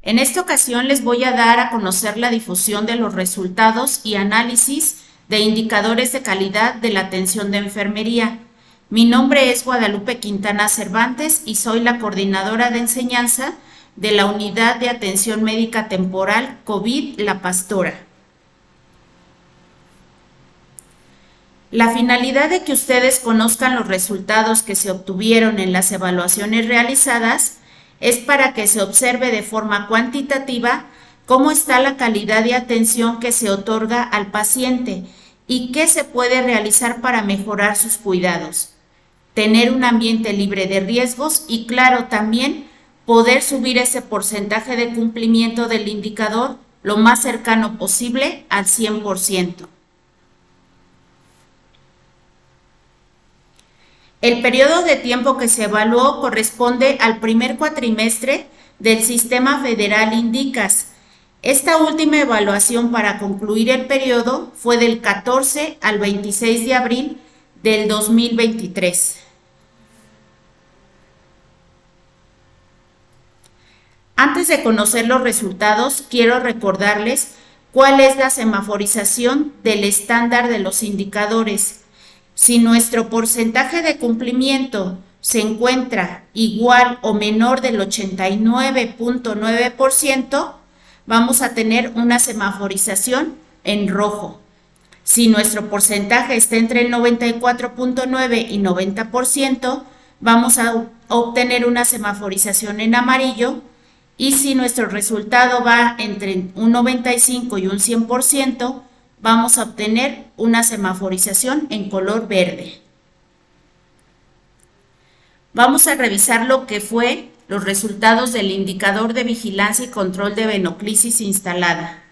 En esta ocasión les voy a dar a conocer la difusión de los resultados y análisis de indicadores de calidad de la atención de enfermería. Mi nombre es Guadalupe Quintana Cervantes y soy la coordinadora de enseñanza de la Unidad de Atención Médica Temporal COVID La Pastora. La finalidad de que ustedes conozcan los resultados que se obtuvieron en las evaluaciones realizadas es para que se observe de forma cuantitativa cómo está la calidad de atención que se otorga al paciente y qué se puede realizar para mejorar sus cuidados. Tener un ambiente libre de riesgos y, claro, también poder subir ese porcentaje de cumplimiento del indicador lo más cercano posible al 100%. El periodo de tiempo que se evaluó corresponde al primer cuatrimestre del Sistema Federal INDICAS. Esta última evaluación para concluir el periodo fue del 14 al 26 de abril del 2023. Antes de conocer los resultados, quiero recordarles cuál es la semaforización del estándar de los indicadores. Si nuestro porcentaje de cumplimiento se encuentra igual o menor del 89.9%, vamos a tener una semaforización en rojo. Si nuestro porcentaje está entre el 94.9 y 90%, vamos a obtener una semaforización en amarillo. Y si nuestro resultado va entre un 95 y un 100%, vamos a obtener una semaforización en color verde. Vamos a revisar lo que fue los resultados del indicador de vigilancia y control de venoclisis instalada.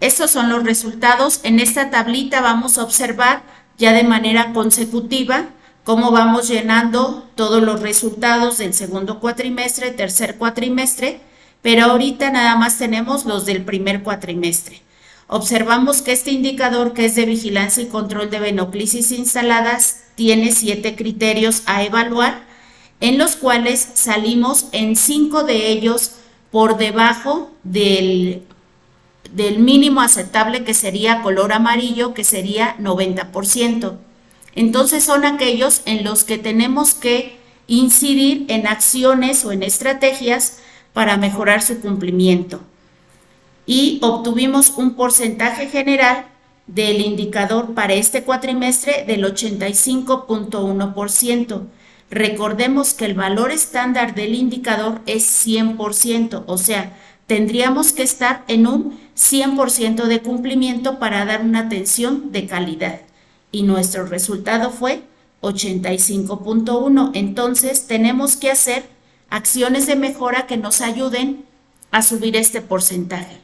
Estos son los resultados. En esta tablita vamos a observar ya de manera consecutiva cómo vamos llenando todos los resultados del segundo cuatrimestre, tercer cuatrimestre, pero ahorita nada más tenemos los del primer cuatrimestre. Observamos que este indicador, que es de vigilancia y control de venoclisis instaladas, tiene 7 criterios a evaluar, en los cuales salimos en 5 de ellos por debajo del mínimo aceptable, que sería color amarillo, que sería 90%. Entonces son aquellos en los que tenemos que incidir en acciones o en estrategias para mejorar su cumplimiento. Y obtuvimos un porcentaje general del indicador para este cuatrimestre del 85.1%. Recordemos que el valor estándar del indicador es 100%, o sea, tendríamos que estar en un 100% de cumplimiento para dar una atención de calidad. Y nuestro resultado fue 85.1. Entonces tenemos que hacer acciones de mejora que nos ayuden a subir este porcentaje.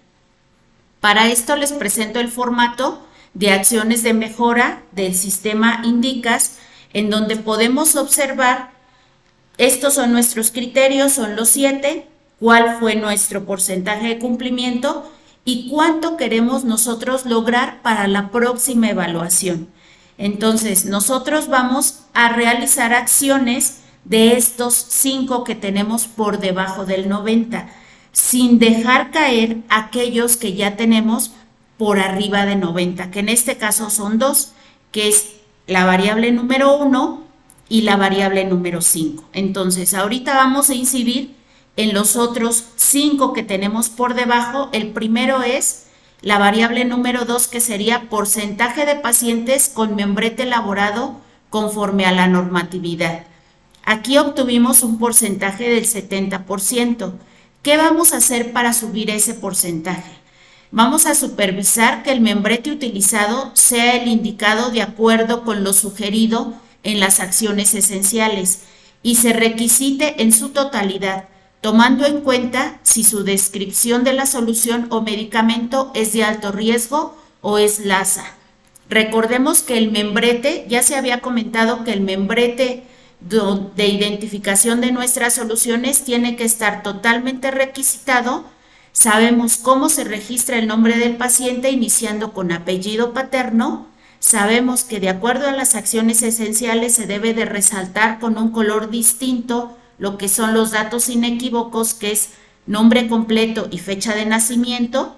Para esto les presento el formato de acciones de mejora del sistema INDICAS, en donde podemos observar, estos son nuestros criterios, son los 7, cuál fue nuestro porcentaje de cumplimiento y cuánto queremos nosotros lograr para la próxima evaluación. Entonces, nosotros vamos a realizar acciones de estos 5 que tenemos por debajo del 90%, sin dejar caer aquellos que ya tenemos por arriba de 90, que en este caso son 2, que es la variable número 1 y la variable número 5. Entonces, ahorita vamos a incidir en los otros 5 que tenemos por debajo. El primero es la variable número 2, que sería porcentaje de pacientes con membrete elaborado conforme a la normatividad. Aquí obtuvimos un porcentaje del 70%. ¿Qué vamos a hacer para subir ese porcentaje? Vamos a supervisar que el membrete utilizado sea el indicado de acuerdo con lo sugerido en las acciones esenciales y se requisite en su totalidad, tomando en cuenta si su descripción de la solución o medicamento es de alto riesgo o es LASA. Recordemos que el membrete, ya se había comentado que el membrete de identificación de nuestras soluciones tiene que estar totalmente requisitado. Sabemos cómo se registra el nombre del paciente iniciando con apellido paterno. Sabemos que de acuerdo a las acciones esenciales se debe de resaltar con un color distinto lo que son los datos inequívocos, que es nombre completo y fecha de nacimiento.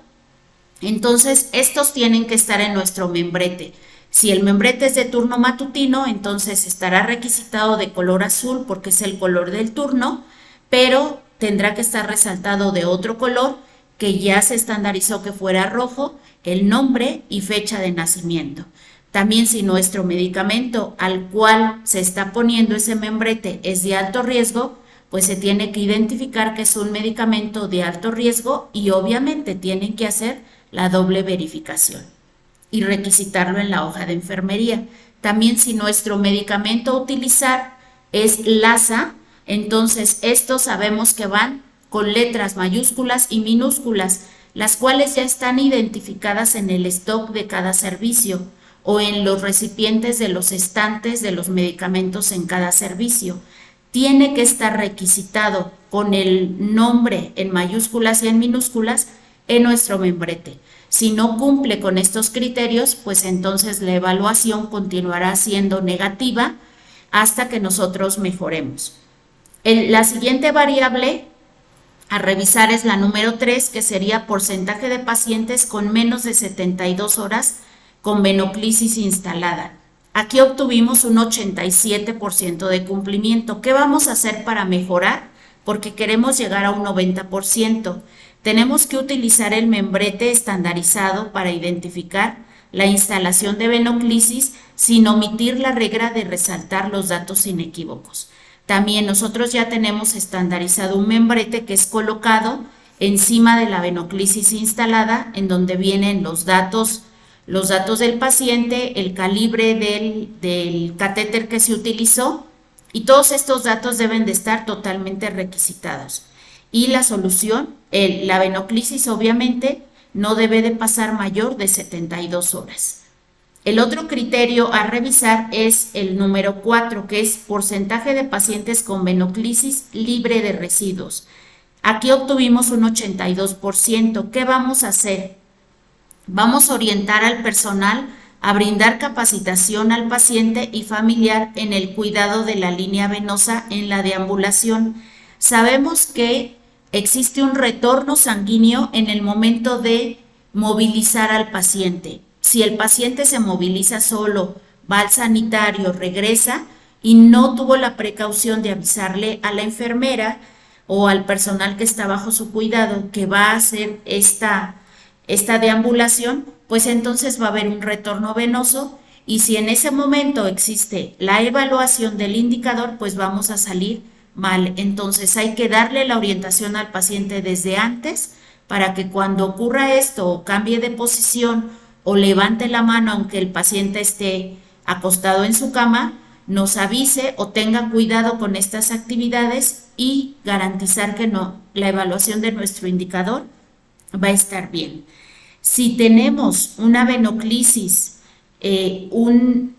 Entonces, estos tienen que estar en nuestro membrete. Si el membrete es de turno matutino, entonces estará requisitado de color azul porque es el color del turno, pero tendrá que estar resaltado de otro color que ya se estandarizó que fuera rojo, el nombre y fecha de nacimiento. También si nuestro medicamento al cual se está poniendo ese membrete es de alto riesgo, pues se tiene que identificar que es un medicamento de alto riesgo y obviamente tienen que hacer la doble verificación y requisitarlo en la hoja de enfermería. También si nuestro medicamento a utilizar es LASA, entonces estos sabemos que van con letras mayúsculas y minúsculas, las cuales ya están identificadas en el stock de cada servicio o en los recipientes de los estantes de los medicamentos en cada servicio. Tiene que estar requisitado con el nombre en mayúsculas y en minúsculas en nuestro membrete. Si no cumple con estos criterios, pues entonces la evaluación continuará siendo negativa hasta que nosotros mejoremos. La siguiente variable a revisar es la número 3, que sería porcentaje de pacientes con menos de 72 horas con venoclisis instalada. Aquí obtuvimos un 87% de cumplimiento. ¿Qué vamos a hacer para mejorar? Porque queremos llegar a un 90%. Tenemos que utilizar el membrete estandarizado para identificar la instalación de venoclisis sin omitir la regla de resaltar los datos inequívocos. También nosotros ya tenemos estandarizado un membrete que es colocado encima de la venoclisis instalada, en donde vienen los datos del paciente, el calibre del catéter que se utilizó, y todos estos datos deben de estar totalmente requisitados. Y la solución, la venoclisis obviamente no debe de pasar mayor de 72 horas. El otro criterio a revisar es el número 4, que es porcentaje de pacientes con venoclisis libre de residuos. Aquí obtuvimos un 82%. ¿Qué vamos a hacer? Vamos a orientar al personal a brindar capacitación al paciente y familiar en el cuidado de la línea venosa en la deambulación. Sabemos que existe un retorno sanguíneo en el momento de movilizar al paciente. Si el paciente se moviliza solo, va al sanitario, regresa y no tuvo la precaución de avisarle a la enfermera o al personal que está bajo su cuidado que va a hacer esta deambulación, pues entonces va a haber un retorno venoso, y si en ese momento existe la evaluación del indicador, pues vamos a salir mal. Entonces hay que darle la orientación al paciente desde antes para que cuando ocurra esto o cambie de posición o levante la mano aunque el paciente esté acostado en su cama, nos avise o tenga cuidado con estas actividades y garantizar que la evaluación de nuestro indicador va a estar bien. Si tenemos una venoclisis, un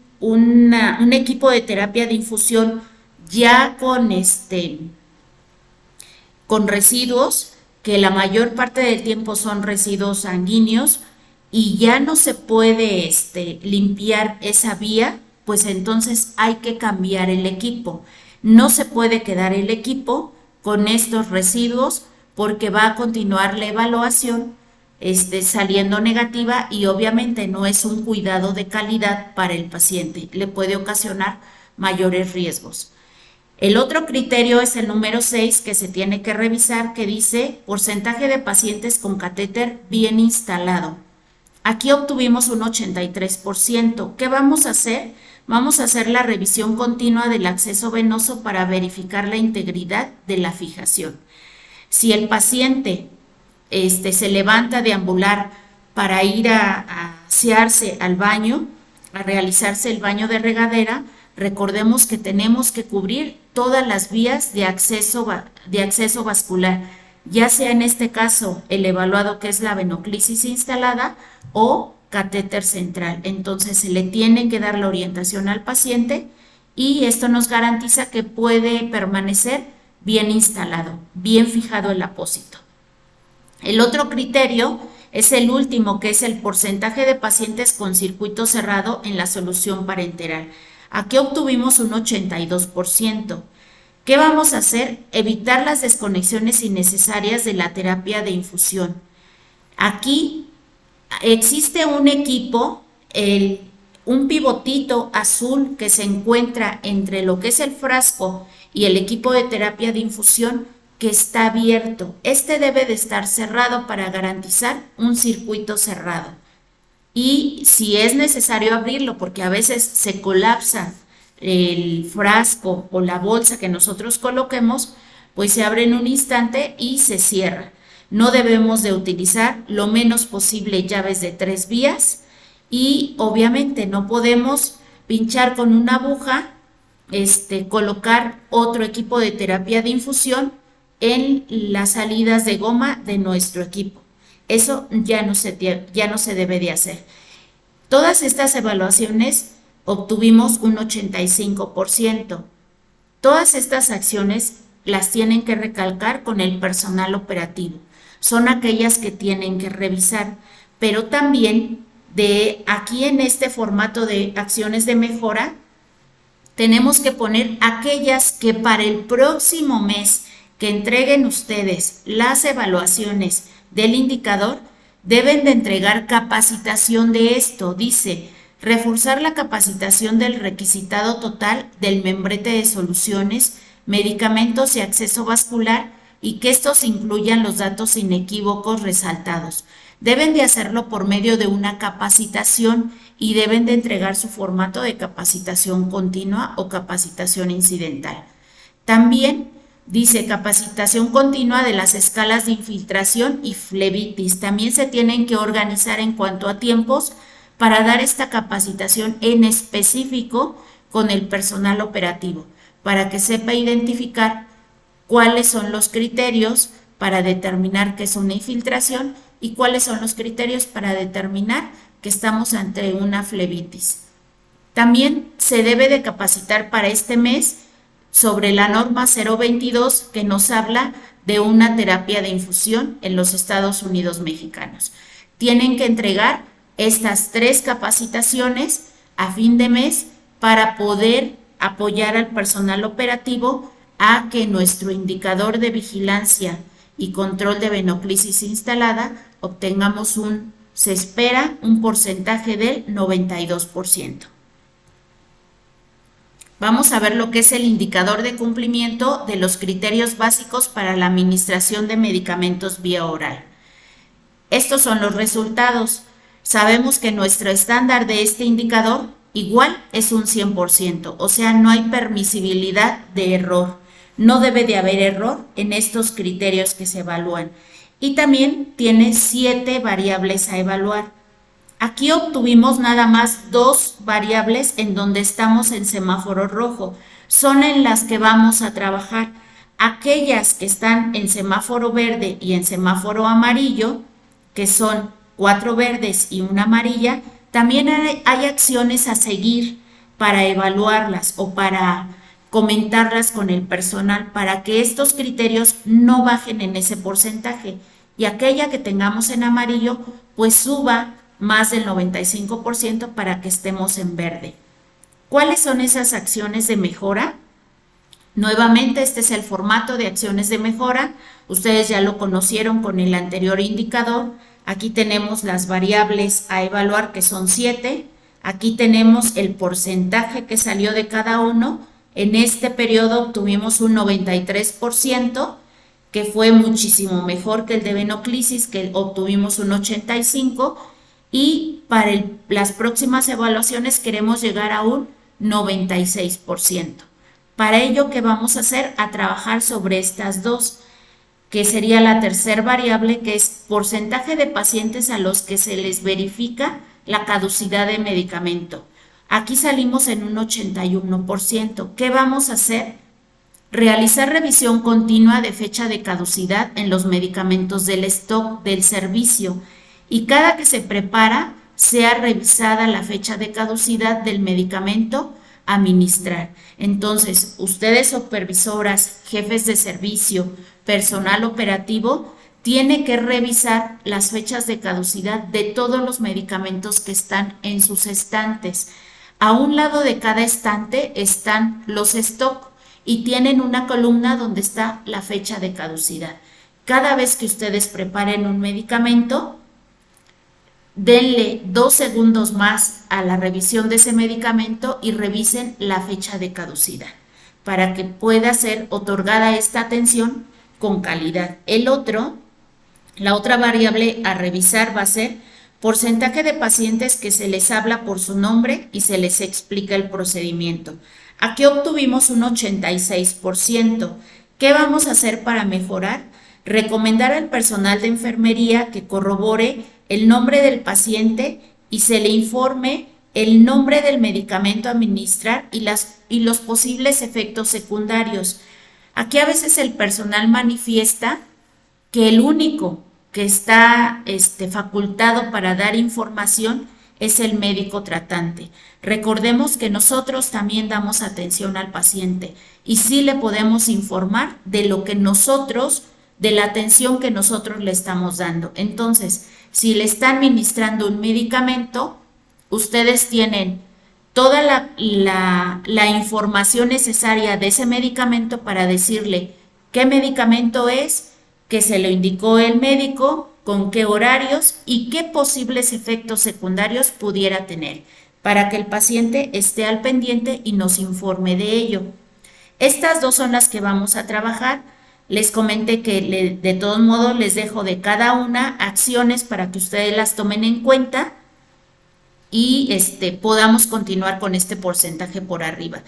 equipo de terapia de infusión ya con residuos, que la mayor parte del tiempo son residuos sanguíneos, y ya no se puede limpiar esa vía, pues entonces hay que cambiar el equipo. No se puede quedar el equipo con estos residuos porque va a continuar la evaluación saliendo negativa, y obviamente no es un cuidado de calidad para el paciente, le puede ocasionar mayores riesgos. El otro criterio es el número 6, que se tiene que revisar, que dice porcentaje de pacientes con catéter bien instalado. Aquí obtuvimos un 83%. ¿Qué vamos a hacer? Vamos a hacer la revisión continua del acceso venoso para verificar la integridad de la fijación. Si el paciente se levanta a deambular para ir a asearse al baño, a realizarse el baño de regadera, recordemos que tenemos que cubrir todas las vías de acceso vascular, ya sea en este caso el evaluado, que es la venoclisis instalada, o catéter central. Entonces se le tiene que dar la orientación al paciente y esto nos garantiza que puede permanecer bien instalado, bien fijado el apósito. El otro criterio es el último, que es el porcentaje de pacientes con circuito cerrado en la solución parenteral. Aquí obtuvimos un 82%. ¿Qué vamos a hacer? Evitar las desconexiones innecesarias de la terapia de infusión. Aquí existe un equipo, un pivotito azul que se encuentra entre lo que es el frasco y el equipo de terapia de infusión que está abierto. Este debe de estar cerrado para garantizar un circuito cerrado. Y si es necesario abrirlo, porque a veces se colapsa el frasco o la bolsa que nosotros coloquemos, pues se abre en un instante y se cierra. No debemos de utilizar lo menos posible llaves de 3 vías y obviamente no podemos pinchar con una aguja, colocar otro equipo de terapia de infusión en las salidas de goma de nuestro equipo. Eso ya no se debe de hacer. Todas estas evaluaciones obtuvimos un 85%. Todas estas acciones las tienen que recalcar con el personal operativo. Son aquellas que tienen que revisar, pero también de aquí en este formato de acciones de mejora, tenemos que poner aquellas que para el próximo mes que entreguen ustedes las evaluaciones del indicador, deben de entregar capacitación de esto. Dice, reforzar la capacitación del requisitado total del membrete de soluciones, medicamentos y acceso vascular y que estos incluyan los datos inequívocos resaltados. Deben de hacerlo por medio de una capacitación y deben de entregar su formato de capacitación continua o capacitación incidental. También dice capacitación continua de las escalas de infiltración y flebitis. También se tienen que organizar en cuanto a tiempos para dar esta capacitación en específico con el personal operativo, para que sepa identificar cuáles son los criterios para determinar qué es una infiltración y cuáles son los criterios para determinar que estamos ante una flebitis. También se debe de capacitar para este mes sobre la norma 022 que nos habla de una terapia de infusión en los Estados Unidos mexicanos. Tienen que entregar estas 3 capacitaciones a fin de mes para poder apoyar al personal operativo a que nuestro indicador de vigilancia y control de venoclisis instalada obtengamos se espera un porcentaje del 92%. Vamos a ver lo que es el indicador de cumplimiento de los criterios básicos para la administración de medicamentos vía oral. Estos son los resultados. Sabemos que nuestro estándar de este indicador igual es un 100%, o sea, no hay permisibilidad de error. No debe de haber error en estos criterios que se evalúan. Y también tiene 7 variables a evaluar. Aquí obtuvimos nada más 2 variables en donde estamos en semáforo rojo. Son en las que vamos a trabajar. Aquellas que están en semáforo verde y en semáforo amarillo, que son 4 verdes y 1 amarilla, también hay acciones a seguir para evaluarlas o para comentarlas con el personal para que estos criterios no bajen en ese porcentaje y aquella que tengamos en amarillo pues suba más del 95% para que estemos en verde. ¿Cuáles son esas acciones de mejora? Nuevamente, este es el formato de acciones de mejora. Ustedes ya lo conocieron con el anterior indicador. Aquí tenemos las variables a evaluar, que son 7. Aquí tenemos el porcentaje que salió de cada uno. En este periodo obtuvimos un 93%, que fue muchísimo mejor que el de venoclisis, que obtuvimos un 85%. Y para las próximas evaluaciones queremos llegar a un 96%. Para ello, ¿qué vamos a hacer? A trabajar sobre estas 2, que sería la tercera variable, que es porcentaje de pacientes a los que se les verifica la caducidad de medicamento. Aquí salimos en un 81%. ¿Qué vamos a hacer? Realizar revisión continua de fecha de caducidad en los medicamentos del stock del servicio y cada que se prepara sea revisada la fecha de caducidad del medicamento a administrar. Entonces, ustedes supervisoras, jefes de servicio, personal operativo, tiene que revisar las fechas de caducidad de todos los medicamentos que están en sus estantes. A un lado de cada estante están los stock y tienen una columna donde está la fecha de caducidad. Cada vez que ustedes preparen un medicamento, denle 2 segundos más a la revisión de ese medicamento y revisen la fecha de caducidad para que pueda ser otorgada esta atención con calidad. La otra variable a revisar va a ser porcentaje de pacientes que se les habla por su nombre y se les explica el procedimiento. Aquí obtuvimos un 86%. ¿Qué vamos a hacer para mejorar? Recomendar al personal de enfermería que corrobore el nombre del paciente y se le informe el nombre del medicamento a administrar y los posibles efectos secundarios. Aquí a veces el personal manifiesta que el único que está facultado para dar información es el médico tratante. Recordemos que nosotros también damos atención al paciente y sí le podemos informar de de la atención que nosotros le estamos dando. Entonces, si le están administrando un medicamento, ustedes tienen toda la información necesaria de ese medicamento para decirle qué medicamento es, que se lo indicó el médico, con qué horarios y qué posibles efectos secundarios pudiera tener, para que el paciente esté al pendiente y nos informe de ello. Estas dos son las que vamos a trabajar. Les comenté que de todos modos les dejo de cada una acciones para que ustedes las tomen en cuenta y podamos continuar con este porcentaje por arriba.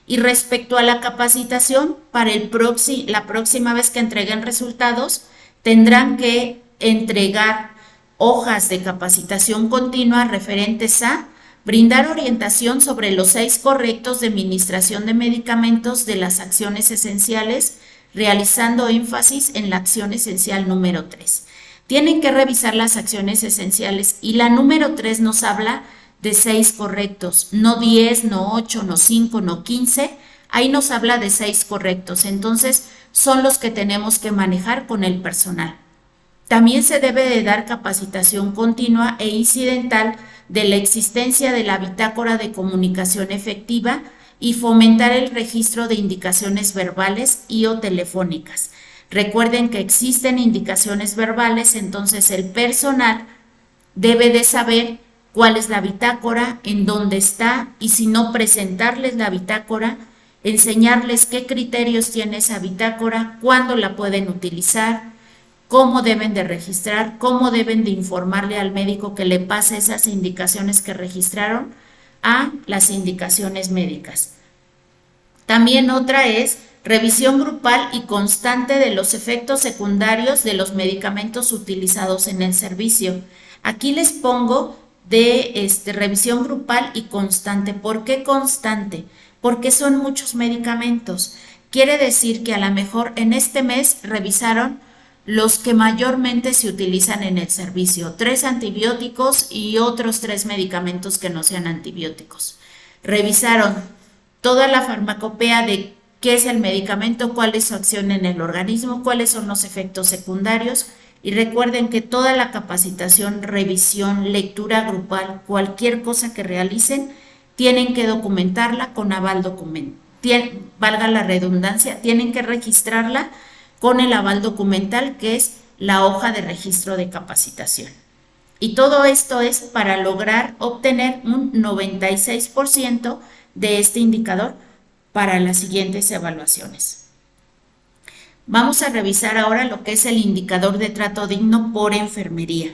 Y respecto a la capacitación, para la próxima vez que entreguen resultados, tendrán que entregar hojas de capacitación continua referentes a brindar orientación sobre los 6 correctos de administración de medicamentos de las acciones esenciales, realizando énfasis en la acción esencial número 3. Tienen que revisar las acciones esenciales y la número 3 nos habla de 6 correctos, no 10, no 8, no 5, no 15, ahí nos habla de 6 correctos, entonces son los que tenemos que manejar con el personal. También se debe de dar capacitación continua e incidental de la existencia de la bitácora de comunicación efectiva y fomentar el registro de indicaciones verbales y o telefónicas. Recuerden que existen indicaciones verbales, entonces el personal debe de saber cuál es la bitácora, en dónde está y si no presentarles la bitácora, enseñarles qué criterios tiene esa bitácora, cuándo la pueden utilizar, cómo deben de registrar, cómo deben de informarle al médico que le pase esas indicaciones que registraron a las indicaciones médicas. También otra es revisión grupal y constante de los efectos secundarios de los medicamentos utilizados en el servicio. Aquí les pongo de revisión grupal y constante. ¿Por qué constante? Porque son muchos medicamentos. Quiere decir que a lo mejor en este mes revisaron los que mayormente se utilizan en el servicio, 3 antibióticos y otros 3 medicamentos que no sean antibióticos. Revisaron toda la farmacopea de qué es el medicamento, cuál es su acción en el organismo, cuáles son los efectos secundarios. Y recuerden que toda la capacitación, revisión, lectura grupal, cualquier cosa que realicen, tienen que documentarla con aval documental. Valga la redundancia, tienen que registrarla con el aval documental, que es la hoja de registro de capacitación. Y todo esto es para lograr obtener un 96% de este indicador para las siguientes evaluaciones. Vamos a revisar ahora lo que es el indicador de trato digno por enfermería.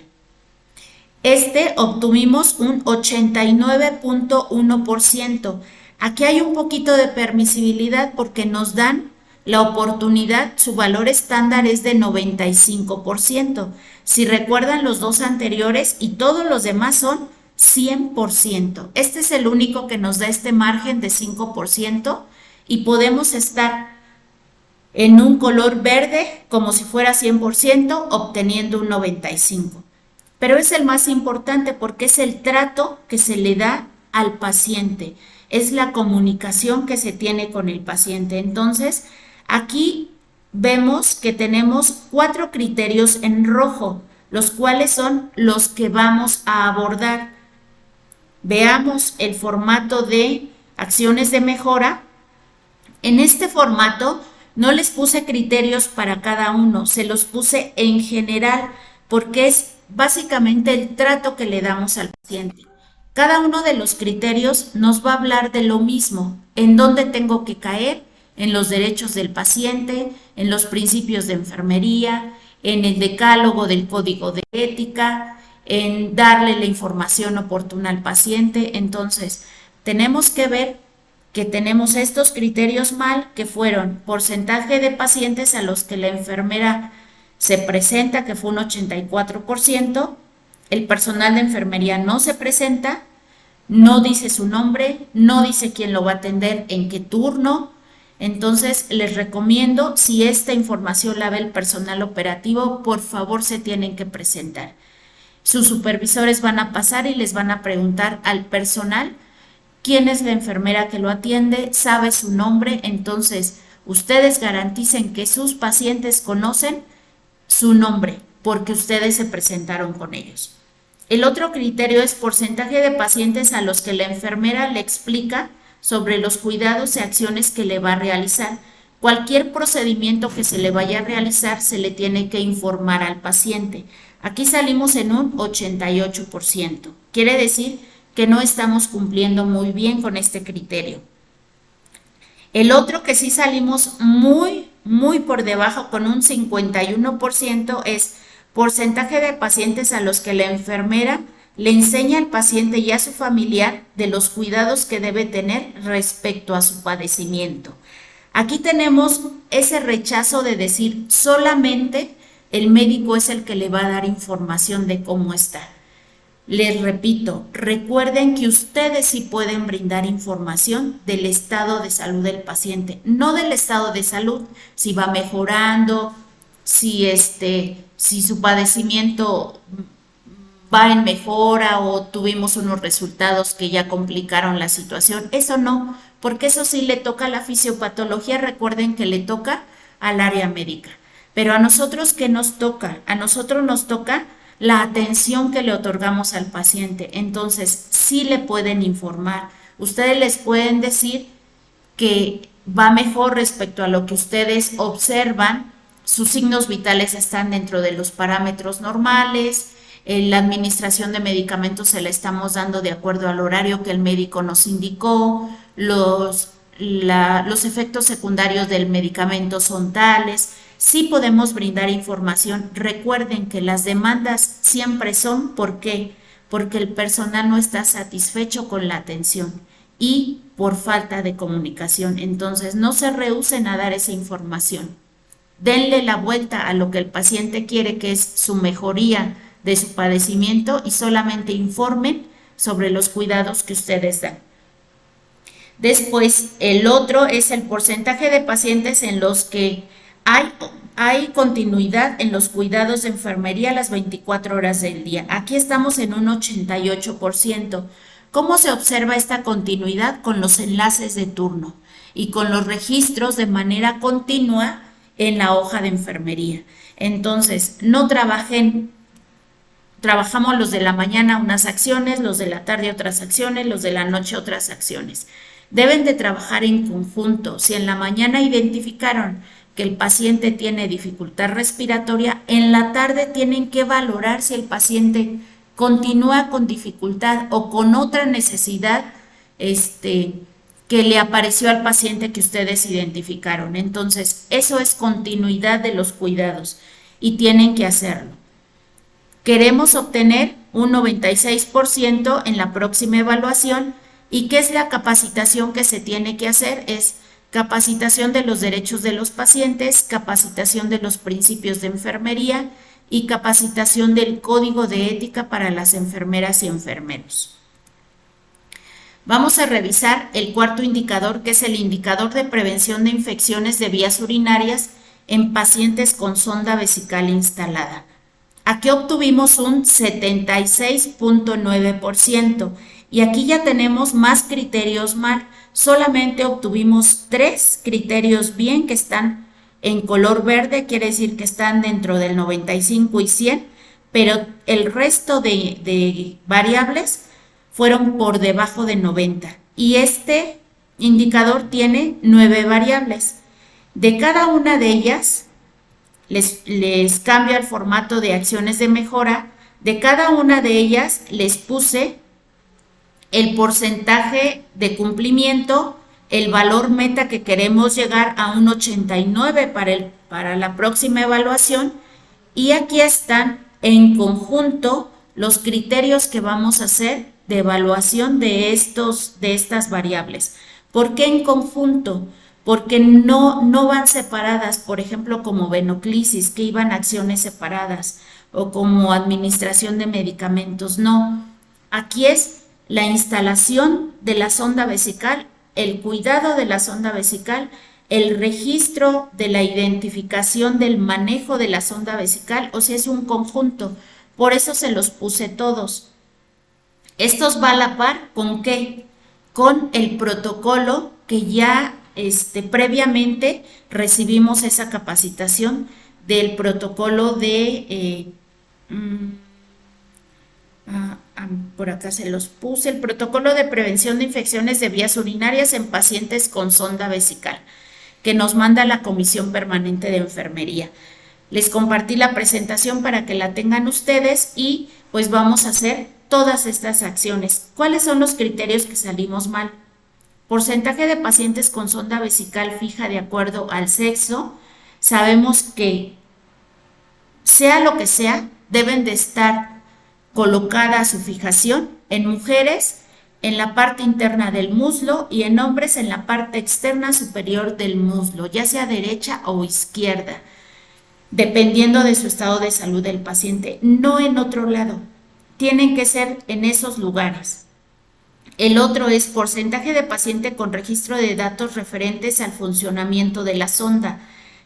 Obtuvimos un 89.1%. Aquí hay un poquito de permisibilidad porque nos dan la oportunidad, su valor estándar es de 95%. Si recuerdan los dos anteriores y todos los demás son 100%. Este es el único que nos da este margen de 5% y podemos estar en un color verde como si fuera 100%, obteniendo un 95%. Pero es el más importante porque es el trato que se le da al paciente, es la comunicación que se tiene con el paciente. Entonces, aquí vemos que tenemos 4 criterios en rojo, los cuales son los que vamos a abordar. Veamos el formato de acciones de mejora. En este formato no les puse criterios para cada uno, se los puse en general porque es básicamente el trato que le damos al paciente. Cada uno de los criterios nos va a hablar de lo mismo, en dónde tengo que caer, en los derechos del paciente, en los principios de enfermería, en el decálogo del código de ética, en darle la información oportuna al paciente. Entonces, tenemos que ver que tenemos estos criterios mal, que fueron porcentaje de pacientes a los que la enfermera se presenta, que fue un 84%, el personal de enfermería no se presenta, no dice su nombre, no dice quién lo va a atender, en qué turno. Entonces, les recomiendo, si esta información la ve el personal operativo, por favor se tienen que presentar. Sus supervisores van a pasar y les van a preguntar al personal quién es la enfermera que lo atiende, sabe su nombre. Entonces, ustedes garanticen que sus pacientes conocen su nombre porque ustedes se presentaron con ellos. El otro criterio es porcentaje de pacientes a los que la enfermera le explica sobre los cuidados y acciones que le va a realizar. Cualquier procedimiento que se le vaya a realizar se le tiene que informar al paciente. Aquí salimos en un 88%. Quiere decir que no estamos cumpliendo muy bien con este criterio. El otro que sí salimos muy por debajo, con un 51%, es porcentaje de pacientes a los que la enfermera le enseña al paciente y a su familiar de los cuidados que debe tener respecto a su padecimiento. Aquí tenemos ese rechazo de decir solamente el médico es el que le va a dar información de cómo está. Les repito, recuerden que ustedes sí pueden brindar información del estado de salud del paciente, no del estado de salud, si va mejorando, si su padecimiento va en mejora o tuvimos unos resultados que ya complicaron la situación. Eso no, porque eso sí le toca a la fisiopatología, recuerden que le toca al área médica. Pero a nosotros, ¿qué nos toca? A nosotros nos toca la atención que le otorgamos al paciente. Entonces, sí le pueden informar. Ustedes les pueden decir que va mejor respecto a lo que ustedes observan, sus signos vitales están dentro de los parámetros normales, la administración de medicamentos se la estamos dando de acuerdo al horario que el médico nos indicó, los efectos secundarios del medicamento son tales. Sí podemos brindar información. Recuerden que las demandas siempre son, ¿por qué? Porque el personal no está satisfecho con la atención y por falta de comunicación. Entonces, no se rehúsen a dar esa información. Denle la vuelta a lo que el paciente quiere, que es su mejoría de su padecimiento, y solamente informen sobre los cuidados que ustedes dan. Después, el otro es el porcentaje de pacientes en los que hay continuidad en los cuidados de enfermería las 24 horas del día. Aquí estamos en un 88%. ¿Cómo se observa esta continuidad? Con los enlaces de turno y con los registros de manera continua en la hoja de enfermería. Entonces, no trabajamos los de la mañana unas acciones, los de la tarde otras acciones, los de la noche otras acciones. Deben de trabajar en conjunto. Si en la mañana identificaron que el paciente tiene dificultad respiratoria, en la tarde tienen que valorar si el paciente continúa con dificultad o con otra necesidad que le apareció al paciente que ustedes identificaron. Entonces, eso es continuidad de los cuidados y tienen que hacerlo. Queremos obtener un 96% en la próxima evaluación. ¿Y qué es la capacitación que se tiene que hacer? Es capacitación de los derechos de los pacientes, capacitación de los principios de enfermería y capacitación del código de ética para las enfermeras y enfermeros. Vamos a revisar el cuarto indicador, que es el indicador de prevención de infecciones de vías urinarias en pacientes con sonda vesical instalada. Aquí obtuvimos un 76.9%. Y aquí ya tenemos más criterios mal. Solamente obtuvimos 3 criterios bien, que están en color verde, quiere decir que están dentro del 95 y 100, pero el resto de variables fueron por debajo de 90. Y este indicador tiene 9 variables. De cada una de ellas, les cambio el formato de acciones de mejora. De cada una de ellas les puse el porcentaje de cumplimiento, el valor meta que queremos llegar a un 89 para la próxima evaluación, y aquí están en conjunto los criterios que vamos a hacer de evaluación de estas variables. ¿Por qué en conjunto? Porque no van separadas, por ejemplo, como venoclisis, que iban acciones separadas, o como administración de medicamentos. No, aquí es la instalación de la sonda vesical, el cuidado de la sonda vesical, el registro de la identificación del manejo de la sonda vesical, o sea, es un conjunto. Por eso se los puse todos. Estos va a la par ¿con qué? Con el protocolo que ya previamente recibimos esa capacitación del protocolo de, por acá se los puse, el protocolo de prevención de infecciones de vías urinarias en pacientes con sonda vesical, que nos manda la Comisión Permanente de Enfermería. Les compartí la presentación para que la tengan ustedes y pues vamos a hacer todas estas acciones. ¿Cuáles son los criterios que salimos mal? Porcentaje de pacientes con sonda vesical fija de acuerdo al sexo. Sabemos que sea lo que sea, deben de estar colocada su fijación en mujeres en la parte interna del muslo y en hombres en la parte externa superior del muslo, ya sea derecha o izquierda, dependiendo de su estado de salud del paciente, no en otro lado. Tienen que ser en esos lugares. El otro es porcentaje de paciente con registro de datos referentes al funcionamiento de la sonda.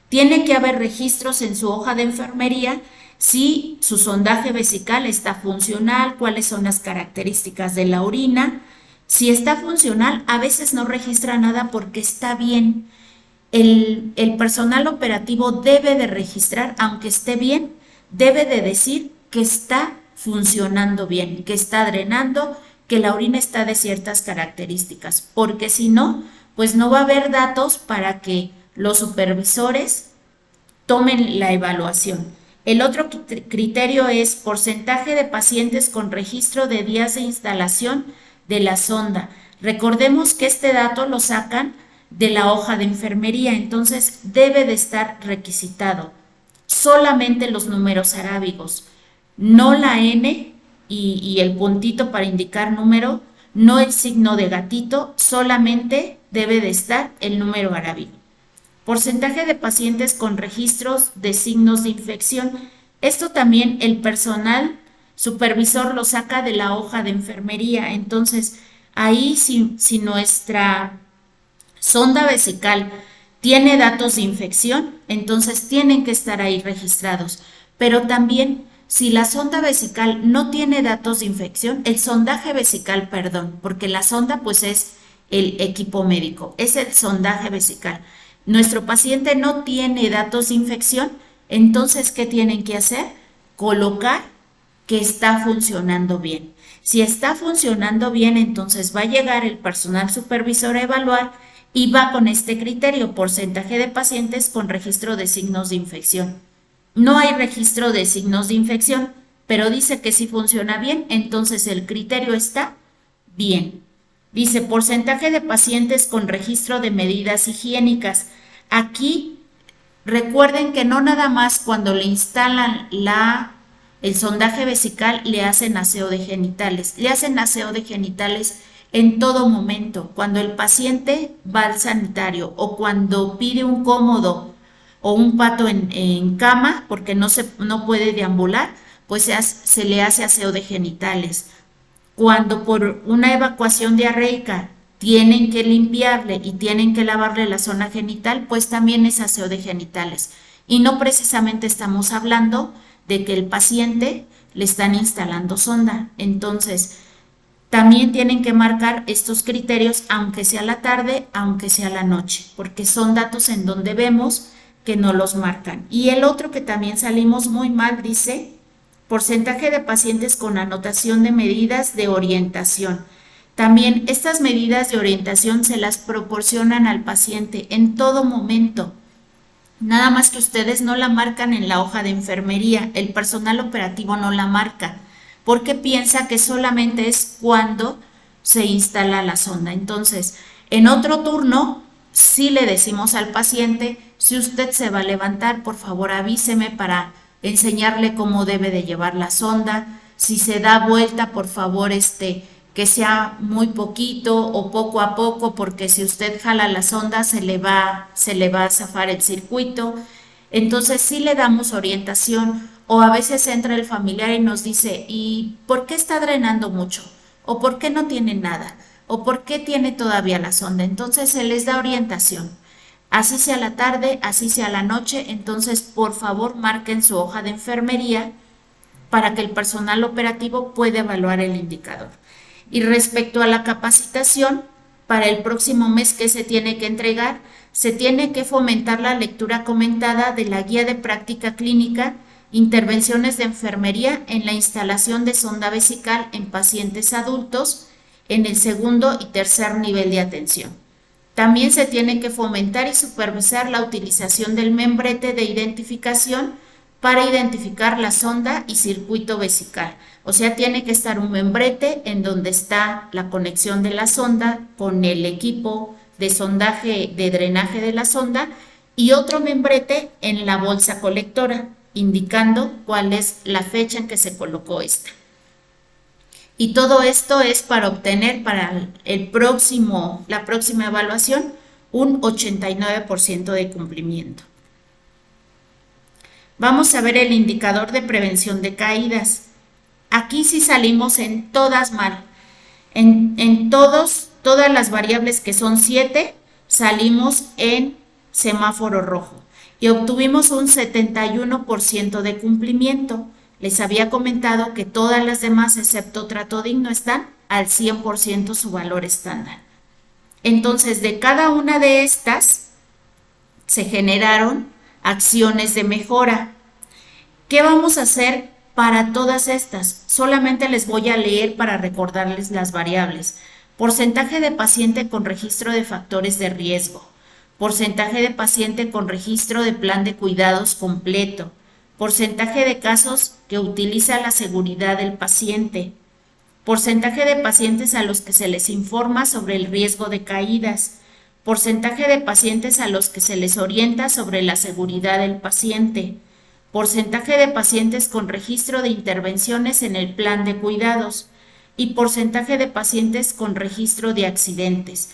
Tiene que haber registros en su hoja de enfermería si su sondaje vesical está funcional, cuáles son las características de la orina. Si está funcional, a veces no registra nada porque está bien. El personal operativo debe de registrar, aunque esté bien, debe de decir que está funcionando bien, que está drenando, que la orina está de ciertas características, porque si no, pues no va a haber datos para que los supervisores tomen la evaluación. El otro criterio es porcentaje de pacientes con registro de días de instalación de la sonda. Recordemos que este dato lo sacan de la hoja de enfermería, entonces debe de estar requisitado. Solamente los números arábigos, no la N y el puntito para indicar número, no el signo de gatito, solamente debe de estar el número arábigo. Porcentaje de pacientes con registros de signos de infección. Esto también el personal supervisor lo saca de la hoja de enfermería. Entonces, ahí si nuestra sonda vesical tiene datos de infección, entonces tienen que estar ahí registrados. Pero también, si la sonda vesical no tiene datos de infección, el sondaje vesical, perdón, porque la sonda pues es el equipo médico, es el sondaje vesical. Nuestro paciente no tiene datos de infección, entonces, ¿qué tienen que hacer? Colocar que está funcionando bien. Si está funcionando bien, entonces va a llegar el personal supervisor a evaluar y va con este criterio, porcentaje de pacientes con registro de signos de infección. No hay registro de signos de infección, pero dice que sí funciona bien, entonces el criterio está bien. Dice porcentaje de pacientes con registro de medidas higiénicas. Aquí recuerden que no nada más cuando le instalan el sondaje vesical le hacen aseo de genitales. Le hacen aseo de genitales en todo momento. Cuando el paciente va al sanitario o cuando pide un cómodo o un pato en cama porque no puede deambular, pues se le hace aseo de genitales. Cuando por una evacuación diarreica tienen que limpiarle y tienen que lavarle la zona genital, pues también es aseo de genitales. Y no precisamente estamos hablando de que el paciente le están instalando sonda. Entonces, también tienen que marcar estos criterios, aunque sea la tarde, aunque sea la noche, porque son datos en donde vemos que no los marcan. Y el otro que también salimos muy mal, dice porcentaje de pacientes con anotación de medidas de orientación. También estas medidas de orientación se las proporcionan al paciente en todo momento. Nada más que ustedes no la marcan en la hoja de enfermería, el personal operativo no la marca, porque piensa que solamente es cuando se instala la sonda. Entonces, en otro turno, sí le decimos al paciente, si usted se va a levantar, por favor avíseme para enseñarle cómo debe de llevar la sonda. Si se da vuelta, por favor, que sea muy poquito o poco a poco, porque si usted jala la sonda se le va a zafar el circuito. Entonces sí le damos orientación, o a veces entra el familiar y nos dice, ¿y por qué está drenando mucho? ¿O por qué no tiene nada? ¿O por qué tiene todavía la sonda? Entonces se les da orientación. Así sea la tarde, así sea la noche, entonces por favor marquen su hoja de enfermería para que el personal operativo pueda evaluar el indicador. Y respecto a la capacitación, para el próximo mes que se tiene que entregar, se tiene que fomentar la lectura comentada de la guía de práctica clínica, intervenciones de enfermería en la instalación de sonda vesical en pacientes adultos en el segundo y tercer nivel de atención. También se tiene que fomentar y supervisar la utilización del membrete de identificación para identificar la sonda y circuito vesical. O sea, tiene que estar un membrete en donde está la conexión de la sonda con el equipo de sondaje, de drenaje de la sonda, y otro membrete en la bolsa colectora, indicando cuál es la fecha en que se colocó esta. Y todo esto es para obtener para la próxima evaluación un 89% de cumplimiento. Vamos a ver el indicador de prevención de caídas. Aquí sí salimos en todas mal. En todas las variables que son 7, salimos en semáforo rojo y obtuvimos un 71% de cumplimiento. Les había comentado que todas las demás, excepto trato digno, están al 100% su valor estándar. Entonces, de cada una de estas se generaron acciones de mejora. ¿Qué vamos a hacer para todas estas? Solamente les voy a leer para recordarles las variables. Porcentaje de paciente con registro de factores de riesgo. Porcentaje de paciente con registro de plan de cuidados completo. Porcentaje de casos que utiliza la seguridad del paciente. Porcentaje de pacientes a los que se les informa sobre el riesgo de caídas. Porcentaje de pacientes a los que se les orienta sobre la seguridad del paciente. Porcentaje de pacientes con registro de intervenciones en el plan de cuidados y porcentaje de pacientes con registro de accidentes.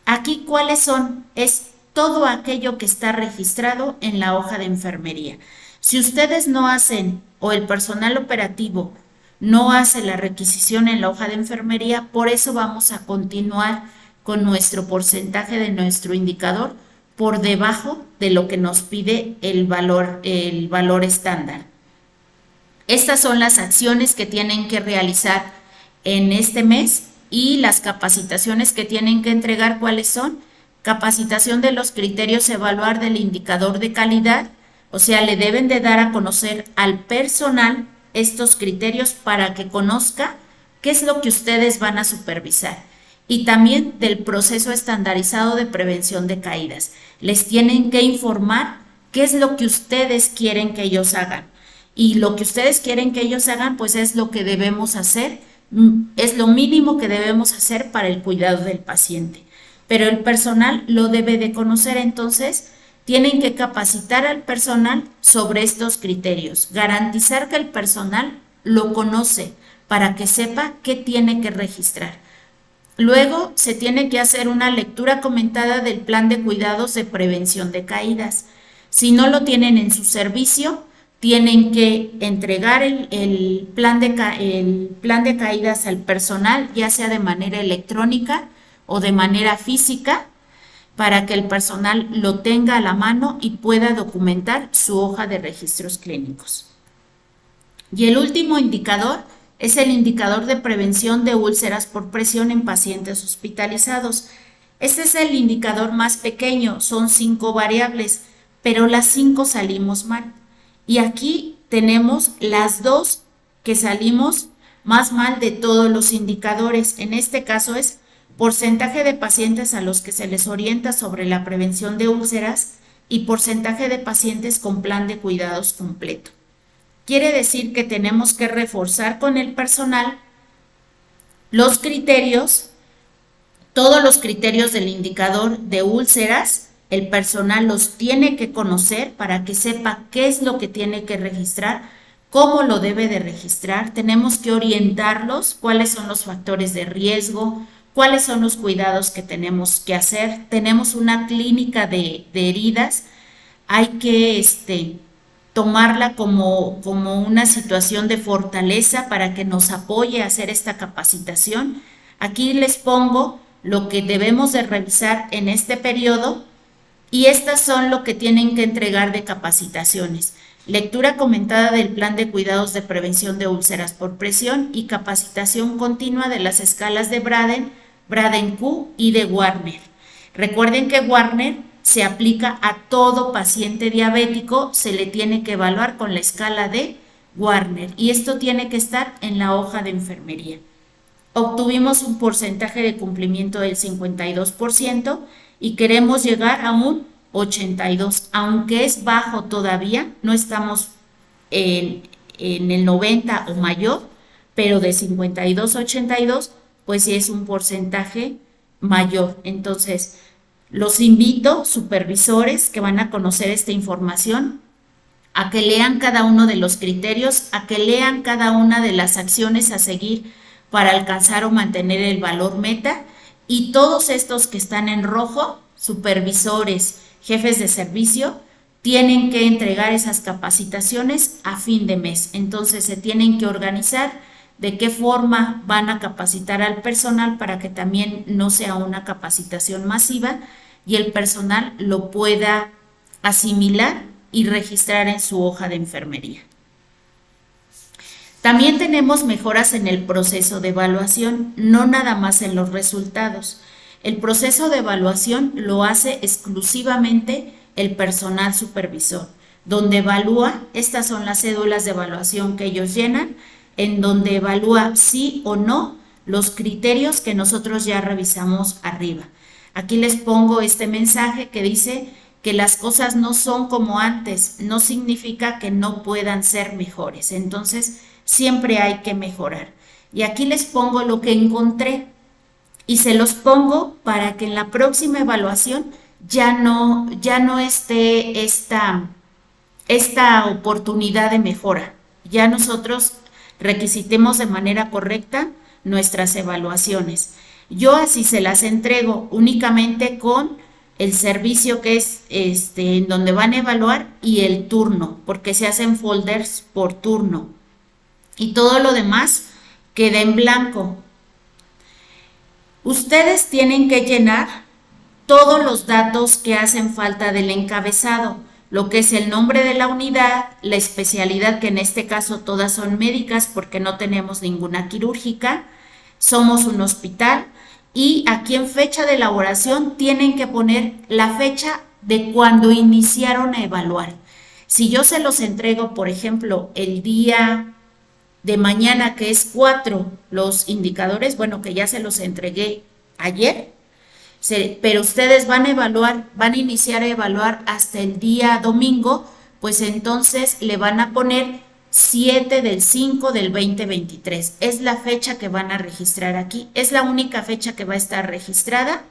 Aquí, ¿cuáles son? Es todo aquello que está registrado en la hoja de enfermería. Si ustedes no hacen o el personal operativo no hace la requisición en la hoja de enfermería, por eso vamos a continuar con nuestro porcentaje de nuestro indicador por debajo de lo que nos pide el valor estándar. Estas son las acciones que tienen que realizar en este mes y las capacitaciones que tienen que entregar. ¿Cuáles son? Capacitación de los criterios a evaluar del indicador de calidad, o sea, le deben de dar a conocer al personal estos criterios para que conozca qué es lo que ustedes van a supervisar. Y también del proceso estandarizado de prevención de caídas. Les tienen que informar qué es lo que ustedes quieren que ellos hagan. Y lo que ustedes quieren que ellos hagan, pues es lo que debemos hacer, es lo mínimo que debemos hacer para el cuidado del paciente. Pero el personal lo debe de conocer, entonces tienen que capacitar al personal sobre estos criterios, garantizar que el personal lo conoce para que sepa qué tiene que registrar. Luego se tiene que hacer una lectura comentada del plan de cuidados de prevención de caídas. Si no lo tienen en su servicio, tienen que entregar el plan de caídas al personal, ya sea de manera electrónica o de manera física, para que el personal lo tenga a la mano y pueda documentar su hoja de registros clínicos. Y el último indicador es el indicador de prevención de úlceras por presión en pacientes hospitalizados. Este es el indicador más pequeño, son 5 variables, pero las 5 salimos mal. Y aquí tenemos las 2 que salimos más mal de todos los indicadores. En este caso es porcentaje de pacientes a los que se les orienta sobre la prevención de úlceras y porcentaje de pacientes con plan de cuidados completo. Quiere decir que tenemos que reforzar con el personal los criterios, todos los criterios del indicador de úlceras. El personal los tiene que conocer para que sepa qué es lo que tiene que registrar, cómo lo debe de registrar. Tenemos que orientarlos, cuáles son los factores de riesgo, cuáles son los cuidados que tenemos que hacer. Tenemos una clínica de heridas, hay que tomarla como una situación de fortaleza para que nos apoye a hacer esta capacitación. Aquí les pongo lo que debemos de revisar en este periodo y estas son lo que tienen que entregar de capacitaciones. Lectura comentada del plan de cuidados de prevención de úlceras por presión y capacitación continua de las escalas de Braden, Braden-Q y de Warner. Recuerden que Warner se aplica a todo paciente diabético, se le tiene que evaluar con la escala de Warner y esto tiene que estar en la hoja de enfermería. Obtuvimos un porcentaje de cumplimiento del 52% y queremos llegar a un 82%, aunque es bajo todavía, no estamos en el 90 o mayor, pero de 52 a 82, pues sí es un porcentaje mayor. Entonces, los invito, supervisores que van a conocer esta información, a que lean cada uno de los criterios, a que lean cada una de las acciones a seguir para alcanzar o mantener el valor meta, y todos estos que están en rojo, supervisores, jefes de servicio, tienen que entregar esas capacitaciones a fin de mes. Entonces se tienen que organizar de qué forma van a capacitar al personal para que también no sea una capacitación masiva y el personal lo pueda asimilar y registrar en su hoja de enfermería. También tenemos mejoras en el proceso de evaluación, no nada más en los resultados. El proceso de evaluación lo hace exclusivamente el personal supervisor, donde evalúa, estas son las cédulas de evaluación que ellos llenan, en donde evalúa sí o no los criterios que nosotros ya revisamos arriba. Aquí les pongo este mensaje que dice que las cosas no son como antes, no significa que no puedan ser mejores. Entonces, siempre hay que mejorar. Y aquí les pongo lo que encontré y se los pongo para que en la próxima evaluación ya no esté esta oportunidad de mejora. Ya nosotros requisitemos de manera correcta nuestras evaluaciones. Yo así se las entrego únicamente con el servicio que es en donde van a evaluar y el turno, porque se hacen folders por turno. Y todo lo demás queda en blanco. Ustedes tienen que llenar todos los datos que hacen falta del encabezado, lo que es el nombre de la unidad, la especialidad, que en este caso todas son médicas porque no tenemos ninguna quirúrgica, somos un hospital, y aquí en fecha de elaboración tienen que poner la fecha de cuando iniciaron a evaluar. Si yo se los entrego, por ejemplo, el día de mañana, que es 4, los indicadores, bueno, que ya se los entregué ayer, pero ustedes van a evaluar, van a iniciar a evaluar hasta el día domingo, pues entonces le van a poner 7/5 del 2023. Es la fecha que van a registrar aquí, es la única fecha que va a estar registrada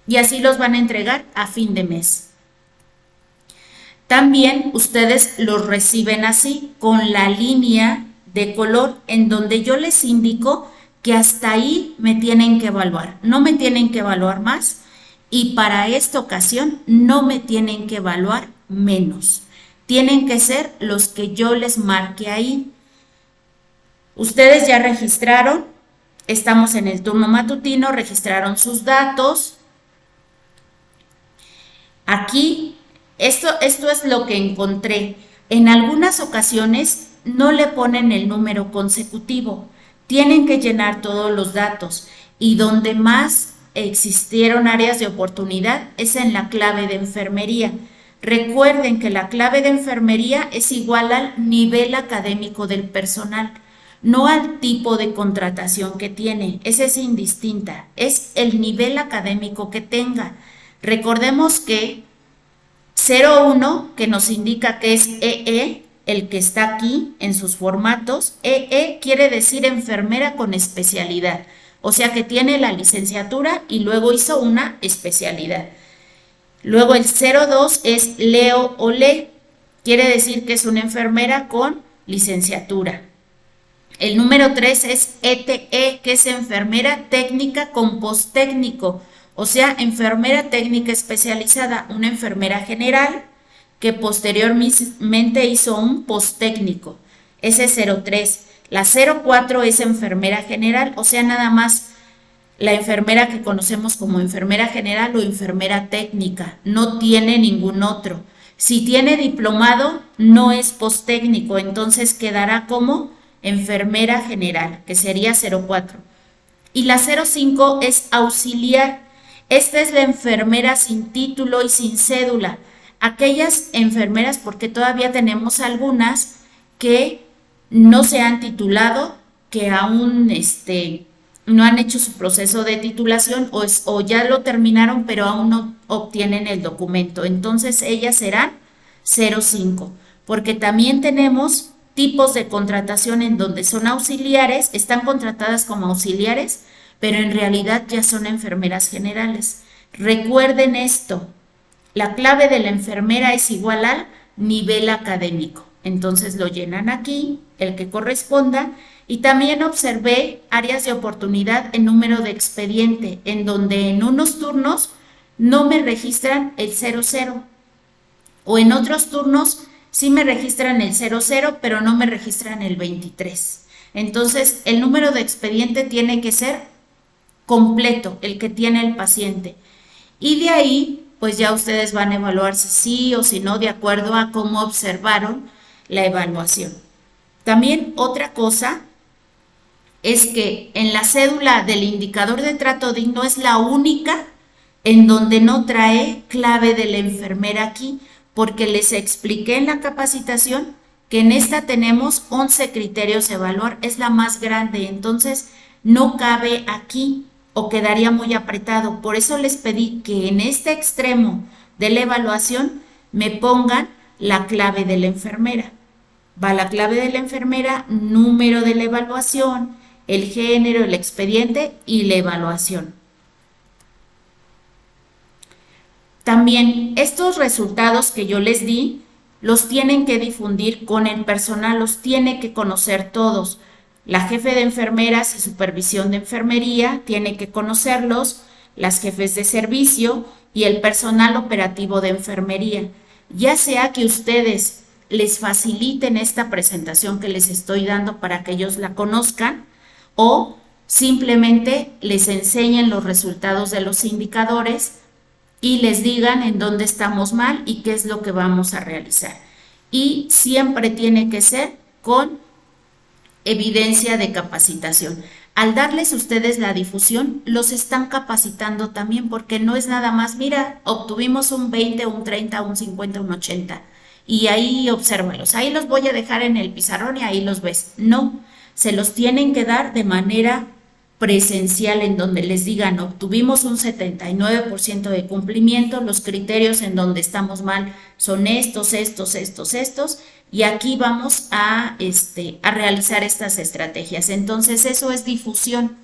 y así los van a entregar a fin de mes. También ustedes los reciben así, con la línea de color en donde yo les indico que hasta ahí me tienen que evaluar, no me tienen que evaluar más y para esta ocasión no me tienen que evaluar menos. Tienen que ser los que yo les marque ahí. Ustedes ya registraron, estamos en el turno matutino, registraron sus datos. Aquí, esto es lo que encontré. En algunas ocasiones no le ponen el número consecutivo, tienen que llenar todos los datos y donde más existieron áreas de oportunidad es en la clave de enfermería. Recuerden que la clave de enfermería es igual al nivel académico del personal. no al tipo de contratación que tiene, esa es indistinta, es el nivel académico que tenga. Recordemos que 01, que nos indica que es EE, el que está aquí en sus formatos, EE quiere decir enfermera con especialidad, o sea que tiene la licenciatura y luego hizo una especialidad. Luego el 02 es Leo o Le, quiere decir que es una enfermera con licenciatura. El número 3 es ETE, que es enfermera técnica con posttécnico, o sea, enfermera técnica especializada, una enfermera general que posteriormente hizo un posttécnico. Ese es 03. La 04 es enfermera general, o sea, nada más la enfermera que conocemos como enfermera general o enfermera técnica, no tiene ningún otro. Si tiene diplomado, no es posttécnico, entonces quedará como enfermera general, que sería 04. Y la 05 es auxiliar. Esta es la enfermera sin título y sin cédula. Aquellas enfermeras, porque todavía tenemos algunas que no se han titulado, que aún no han hecho su proceso de titulación o ya lo terminaron, pero aún no obtienen el documento. Entonces ellas serán 05, porque también tenemos tipos de contratación en donde son auxiliares, están contratadas como auxiliares, pero en realidad ya son enfermeras generales. Recuerden esto, la clave de la enfermera es igual al nivel académico. Entonces lo llenan aquí, el que corresponda, y también observé áreas de oportunidad en número de expediente, en donde en unos turnos no me registran el 00, o en otros turnos sí me registran el 00, pero no me registran el 23. Entonces, el número de expediente tiene que ser completo, el que tiene el paciente. Y de ahí, pues ya ustedes van a evaluar si sí o si no, de acuerdo a cómo observaron la evaluación. También otra cosa es que en la cédula del indicador de trato digno es la única en donde no trae clave de la enfermera aquí, porque les expliqué en la capacitación que en esta tenemos 11 criterios a evaluar, es la más grande, entonces no cabe aquí o quedaría muy apretado. Por eso les pedí que en este extremo de la evaluación me pongan la clave de la enfermera. Va la clave de la enfermera, número de la evaluación, el género, el expediente y la evaluación. También estos resultados que yo les di los tienen que difundir con el personal, los tiene que conocer todos. La jefe de enfermeras y supervisión de enfermería tiene que conocerlos, las jefes de servicio y el personal operativo de enfermería. Ya sea que ustedes les faciliten esta presentación que les estoy dando para que ellos la conozcan o simplemente les enseñen los resultados de los indicadores y les digan en dónde estamos mal y qué es lo que vamos a realizar. Y siempre tiene que ser con evidencia de capacitación. Al darles ustedes la difusión, los están capacitando también, porque no es nada más, mira, obtuvimos un 20, un 30, un 50, un 80, y ahí obsérvalos, ahí los voy a dejar en el pizarrón y ahí los ves. No, se los tienen que dar de manera presencial, en donde les digan, obtuvimos un 79% de cumplimiento, los criterios en donde estamos mal son estos, y aquí vamos a realizar estas estrategias. Entonces eso es difusión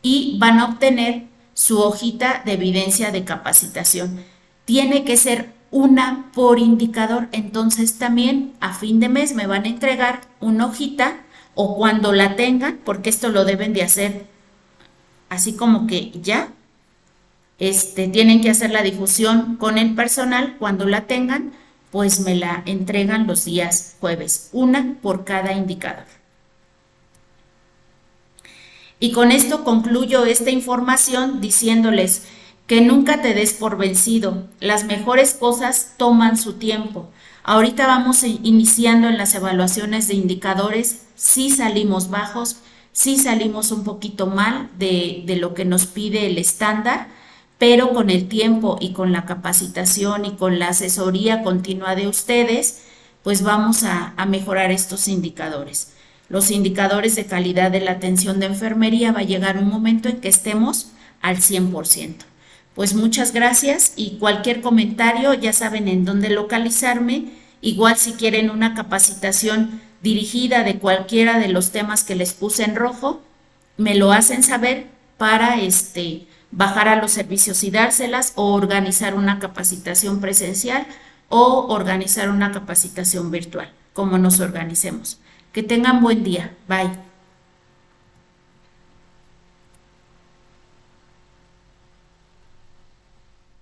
y van a obtener su hojita de evidencia de capacitación. Tiene que ser una por indicador, entonces también a fin de mes me van a entregar una hojita o cuando la tengan, porque esto lo deben de hacer así como que ya, tienen que hacer la difusión con el personal, cuando la tengan, pues me la entregan los días jueves, una por cada indicador. Y con esto concluyo esta información diciéndoles que nunca te des por vencido, las mejores cosas toman su tiempo. Ahorita vamos iniciando en las evaluaciones de indicadores, sí salimos bajos, sí salimos un poquito mal de lo que nos pide el estándar, pero con el tiempo y con la capacitación y con la asesoría continua de ustedes, pues vamos a mejorar estos indicadores. los indicadores de calidad de la atención de enfermería, va a llegar un momento en que estemos al 100%. Pues muchas gracias y cualquier comentario ya saben en dónde localizarme. Igual si quieren una capacitación dirigida de cualquiera de los temas que les puse en rojo, me lo hacen saber para bajar a los servicios y dárselas, o organizar una capacitación presencial o organizar una capacitación virtual, como nos organicemos. Que tengan buen día. Bye.